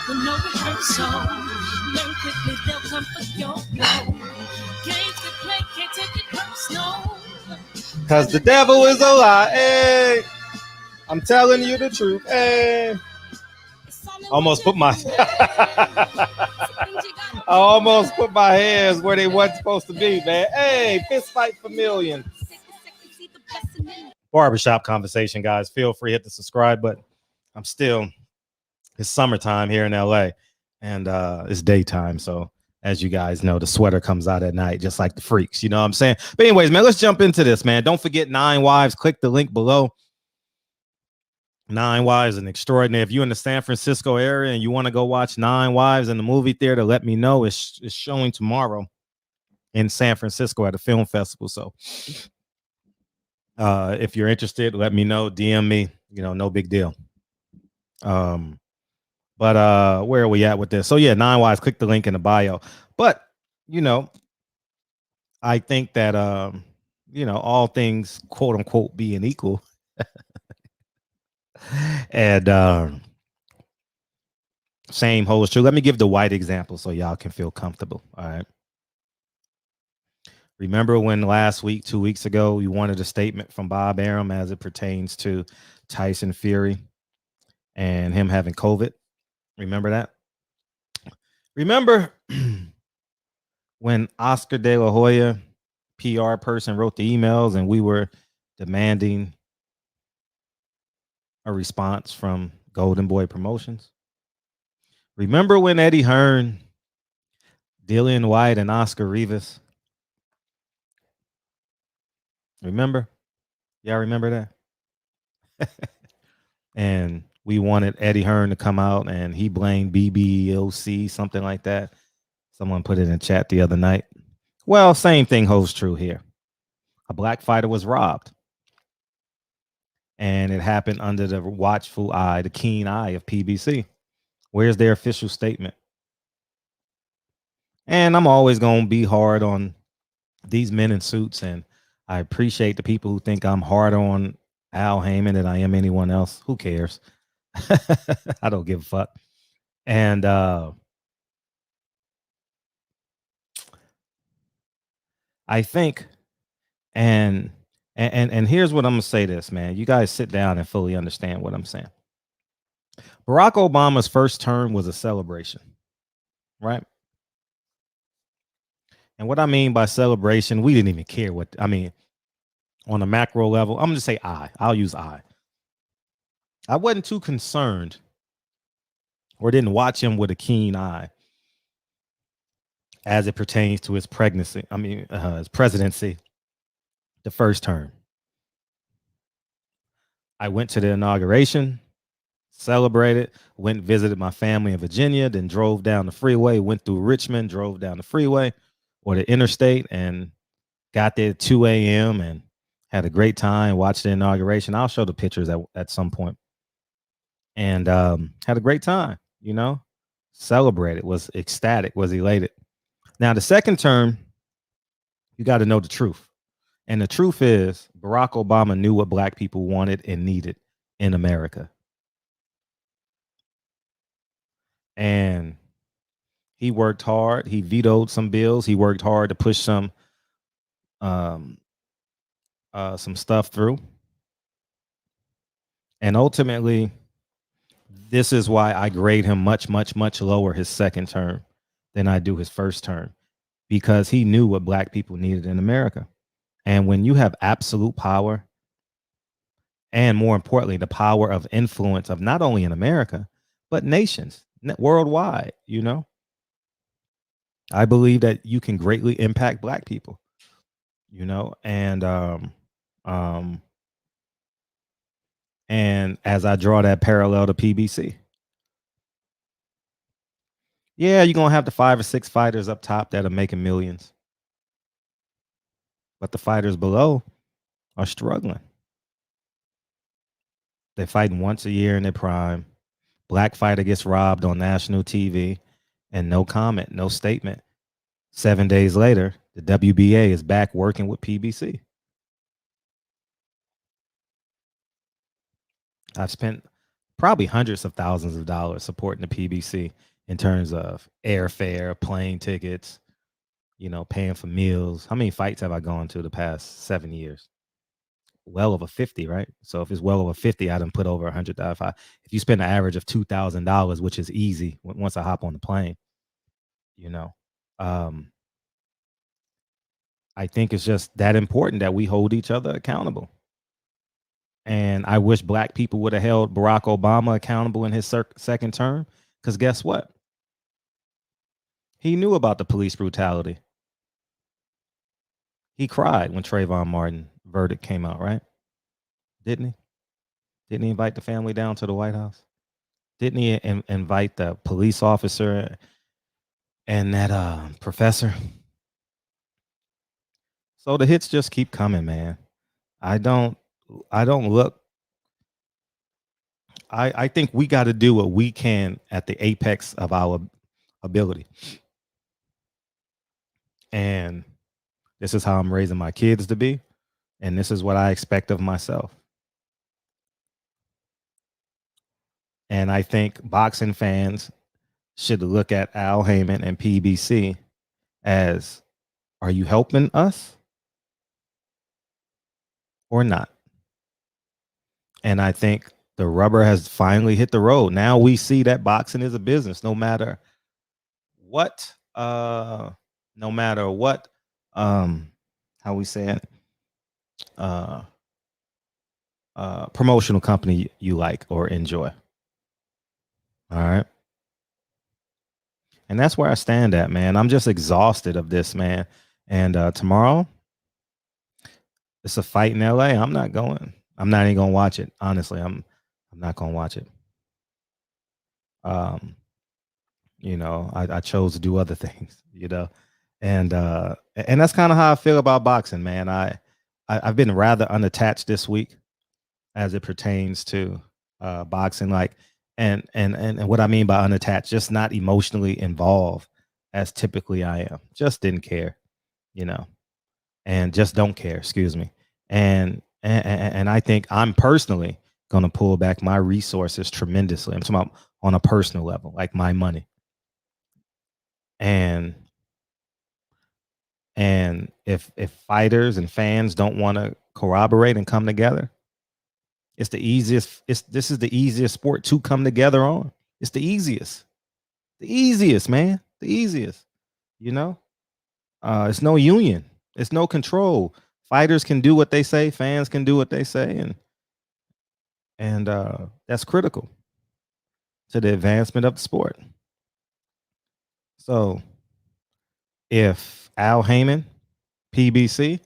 with no rehearsal. Learn quickly, they'll come for your blow. Games to play, can't take it personal. Cause the devil is a lie. Hey, I'm telling you the truth. Hey. Almost put my I almost put my hands where they wasn't supposed to be, man. Hey, fist fight for millions. Barbershop conversation, guys. Feel free, hit the subscribe button. It's summertime here in LA, and it's daytime, so as you guys know, the sweater comes out at night, just like the freaks. You know what I'm saying? But anyways, man, let's jump into this, man. Don't forget 9 Wives. Click the link below. 9 Wives and Extraordinary. If you're in the San Francisco area and you want to go watch 9 Wives in the movie theater, let me know. It's showing tomorrow in San Francisco at a film festival. So if you're interested, let me know. DM me. You know, no big deal. But where are we at with this? So yeah, 9 Wives. Click the link in the bio. But you know, I think that you know, all things quote unquote being equal. And same holds true. Let me give the white example so y'all can feel comfortable. All right. Remember when last week, 2 weeks ago, you wanted a statement from Bob Arum as it pertains to Tyson Fury and him having COVID? Remember that? Remember when Oscar De La Hoya, PR person, wrote the emails and we were demanding a response from Golden Boy Promotions? Remember when Eddie Hearn, Dillian White, and Oscar Rivas? Remember? Y'all remember that? And we wanted Eddie Hearn to come out and he blamed BBOC, something like that. Someone put it in chat the other night. Well, same thing holds true here. A black fighter was robbed. And it happened under the watchful eye, the keen eye of PBC. Where's their official statement? And I'm always going to be hard on these men in suits. And I appreciate the people who think I'm harder on Al Haymon than I am anyone else. Who cares? I don't give a fuck. And I think, and here's what I'm going to say this, man. You guys sit down and fully understand what I'm saying. Barack Obama's first term was a celebration, right? And what I mean by celebration, we didn't even care what, I mean, on a macro level, I'm going to say I'll use I wasn't too concerned or didn't watch him with a keen eye as it pertains to his his presidency, the first term. I went to the inauguration, celebrated, went and visited my family in Virginia, then drove down the freeway, went through Richmond, drove down the freeway or the interstate and got there at 2 a.m. and had a great time, watched the inauguration. I'll show the pictures at some point. And had a great time, you know, celebrated, was ecstatic, was elated. Now, the second term, you got to know the truth. And the truth is Barack Obama knew what black people wanted and needed in America. And he worked hard. He vetoed some bills. He worked hard to push some stuff through. And ultimately, this is why I grade him much, much, much lower his second term than I do his first term, because he knew what black people needed in America. And when you have absolute power, and more importantly, the power of influence of not only in America, but nations worldwide, you know, I believe that you can greatly impact black people, you know, and as I draw that parallel to PBC, yeah, you're going to have the 5 or 6 fighters up top that are making millions. But the fighters below are struggling. They're fighting once a year in their prime. Black fighter gets robbed on national TV and no comment, no statement. 7 days later, the WBA is back working with PBC. I've spent probably hundreds of thousands of dollars supporting the PBC in terms of airfare, plane tickets, paying for meals. How many fights have I gone to the past 7 years? Well over 50, right? So if it's well over 50, I done put over 100,000. If you spend an average of $2,000, which is easy once I hop on the plane, you know, um, I think it's just that important that we hold each other accountable. And I wish black people would have held Barack Obama accountable in his second term, because guess what? He knew about the police brutality. He cried when Trayvon Martin verdict came out, right? Didn't he? Didn't he invite the family down to the White House? Didn't he invite the police officer and that professor? So the hits just keep coming, man. I don't look. I think we got to do what we can at the apex of our ability. And this is how I'm raising my kids to be. And this is what I expect of myself. And I think boxing fans should look at Al Haymon and PBC as, are you helping us or not? And I think the rubber has finally hit the road. Now we see that boxing is a business, no matter what, how we say it, promotional company you like or enjoy. All right. And that's where I stand at, man. I'm just exhausted of this, man. And tomorrow, it's a fight in LA. I'm not going. I'm not even gonna watch it. Honestly, I'm not gonna watch it. I chose to do other things, and that's kind of how I feel about boxing, man. I've been rather unattached this week as it pertains to boxing, like, and what I mean by unattached, just not emotionally involved as typically I am. Just didn't care, and just don't care. Excuse me. And I think I'm personally going to pull back my resources tremendously. I'm talking about on a personal level, like my money. And if fighters and fans don't want to corroborate and come together, this is the easiest sport to come together on. It's the easiest, man, the easiest. It's no union, it's no control. Fighters can do what they say, fans can do what they say, and that's critical to the advancement of the sport. So if Al Haymon, PBC,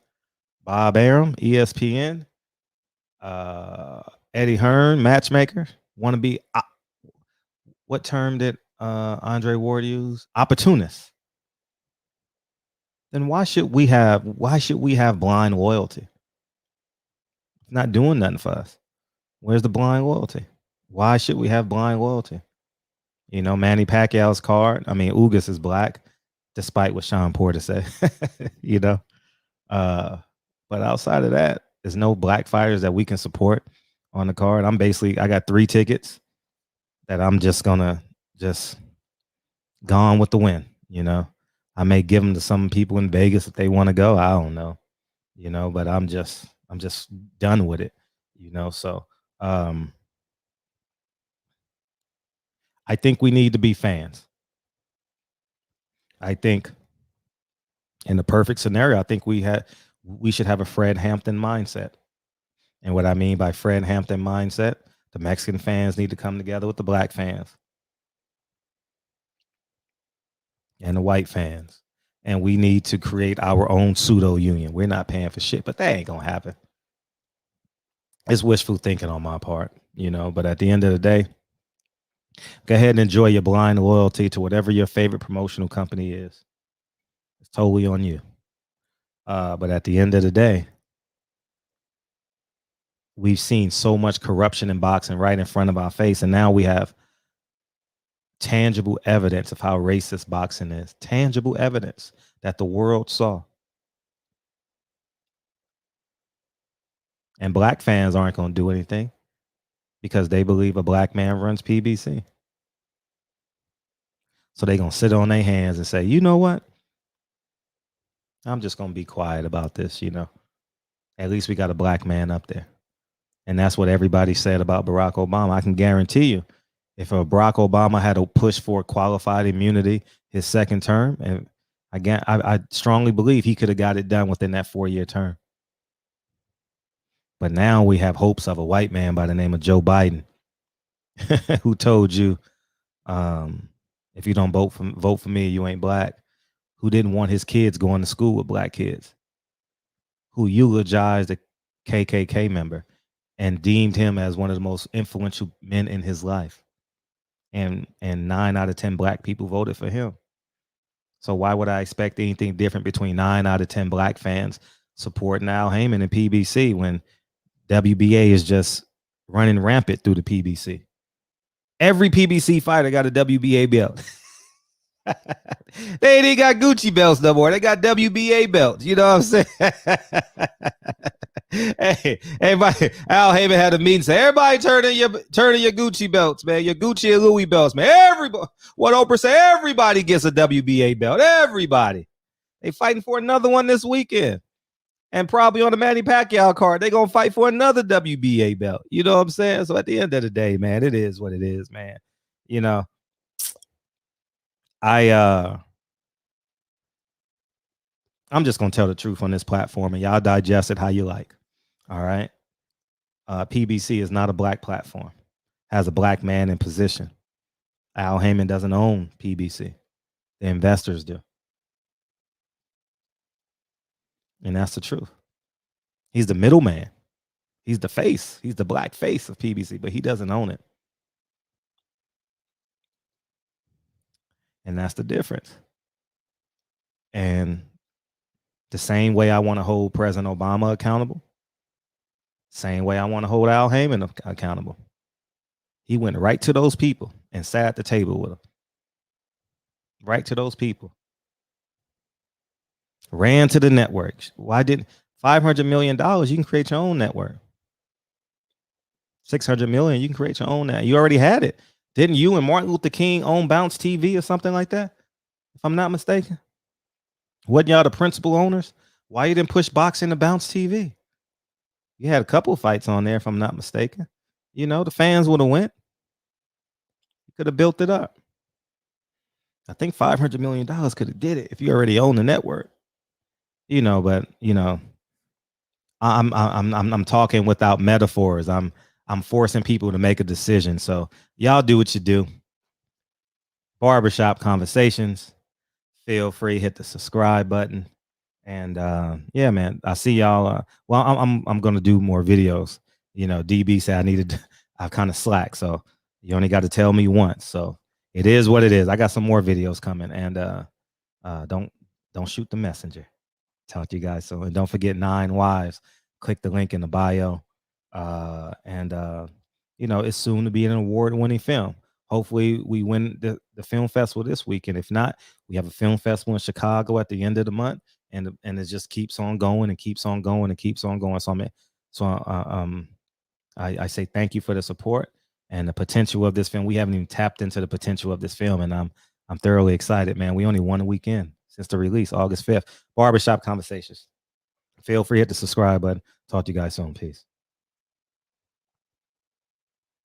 Bob Arum, ESPN, Eddie Hearn, matchmaker, want to be, what term did Andre Ward use? Opportunists. Then why should we have blind loyalty? It's not doing nothing for us. Where's the blind loyalty? Why should we have blind loyalty? Manny Pacquiao's card. I mean, Ugas is black, despite what Sean Porter said. But outside of that, there's no black fighters that we can support on the card. I got 3 tickets that I'm just gonna gone with the wind. I may give them to some people in Vegas if they want to go. I don't know, but I'm just done with it. So I think we need to be fans. I think in the perfect scenario, I think we should have a Fred Hampton mindset. And what I mean by Fred Hampton mindset, the Mexican fans need to come together with the black fans and the white fans. And we need to create our own pseudo union. We're not paying for shit, but that ain't gonna happen. It's wishful thinking on my part, but at the end of the day, go ahead and enjoy your blind loyalty to whatever your favorite promotional company is. It's totally on you. But at the end of the day, we've seen so much corruption in boxing right in front of our face, and now we have tangible evidence of how racist boxing is. Tangible evidence that the world saw. And black fans aren't going to do anything. because they believe a black man runs PBC. So they're going to sit on their hands and say, you know what? I'm just going to be quiet about this, At least we got a black man up there. And that's what everybody said about Barack Obama. I can guarantee you, if a Barack Obama had to push for qualified immunity his second term, and again, I strongly believe he could have got it done within that 4-year term. But now we have hopes of a white man by the name of Joe Biden, who told you, if you don't vote for me, you ain't black. Who didn't want his kids going to school with black kids, who eulogized a KKK member and deemed him as one of the most influential men in his life. And 9 out of 10 black people voted for him. So why would I expect anything different between 9 out of 10 black fans supporting Al Haymon and PBC when WBA is just running rampant through the PBC? Every PBC fighter got a WBA belt. They ain't even got Gucci belts no more. They got WBA belts. You know what I'm saying? Hey, everybody, Al Haymon had a meeting. Say, everybody turn in your Gucci belts, man. Your Gucci and Louis belts, man. Everybody, what Oprah say? Everybody gets a WBA belt. Everybody. They fighting for another one this weekend. And probably on the Manny Pacquiao card, they gonna fight for another WBA belt. You know what I'm saying? So at the end of the day, man, it is what it is, man. I'm just gonna tell the truth on this platform, and y'all digest it how you like. All right. PBC is not a black platform. Has a black man in position. Al Haymon doesn't own PBC. The investors do. And that's the truth. He's the middleman. He's the face. He's the black face of PBC, but he doesn't own it. And that's the difference. And the same way I want to hold President Obama accountable, same way I want to hold Al Haymon accountable. He went right to those people and sat at the table with them. Right to those people. Ran to the network. Why didn't $500 million? You can create your own network. $600 million, you can create your own network. You already had it. Didn't you and Martin Luther King own Bounce TV or something like that? If I'm not mistaken. Wasn't y'all the principal owners? Why you didn't push boxing to Bounce TV? You had a couple fights on there, if I'm not mistaken. The fans would have went. You could have built it up. I think $500 million could have did it if you already own the network. But I'm talking without metaphors. I'm forcing people to make a decision. So y'all do what you do. Barbershop Conversations. Feel free, hit the subscribe button. And yeah, man, I see y'all. Well, I'm gonna do more videos. DB said I've kind of slacked, so you only got to tell me once. So it is what it is. I got some more videos coming, and don't shoot the messenger. Talk to you guys soon. And don't forget 9 Wives. Click the link in the bio. It's soon to be an award-winning film. Hopefully we win the film festival this week. And if not, we have a film festival in Chicago at the end of the month. And it just keeps on going and keeps on going and keeps on going. I say thank you for the support and the potential of this film. We haven't even tapped into the potential of this film. And I'm thoroughly excited, man. We only 1 weekend since the release, August 5th. Barbershop Conversations. Feel free to hit the subscribe button. Talk to you guys soon. Peace.